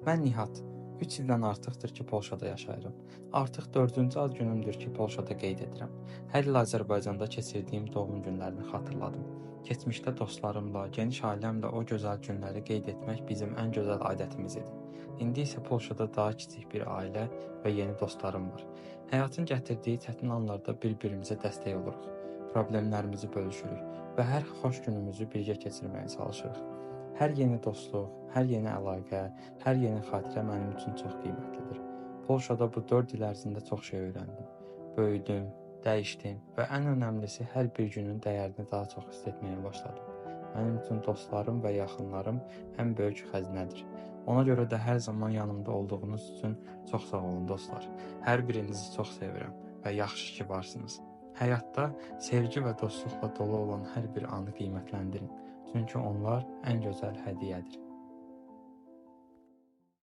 Mən Nihat. 3 ildən artıqdır ki, Polşada yaşayıram. Artıq 4-cü ad günümdür ki, Polşada qeyd edirəm. Hər il Azərbaycanda keçirdiyim doğum günlərini xatırladım. Keçmişdə dostlarımla, geniş ailəmlə o gözəl günləri qeyd etmək bizim ən gözəl adətimiz idi. İndi isə Polşada daha kiçik bir ailə və yeni dostlarım var. Həyatın gətirdiyi çətin anlarda bir-birimizə dəstək oluruq. Problemlərimizi bölüşürük və hər xoş günümüzü birgə keçirməyə çalışırıq. Hər yeni dostluq, hər yeni əlaqə, hər yeni xatirə mənim üçün çox qiymətlidir. Polşada bu 4 il ərzində çox şey öyrəndim. Böyüdüm, dəyişdim və ən önəmlisi hər bir günün dəyərini daha çox hiss etməyə başladım. Mənim üçün dostlarım və yaxınlarım ən böyük xəzinədir. Ona görə də hər zaman yanımda olduğunuz üçün çox sağ olun dostlar. Hər birinizi çox sevirəm və yaxşı ki varsınız. Həyatda sevgi və dostluqla dolu olan hər bir anı qiymətləndirin. Çünki onlar ən gözəl hədiyyədir.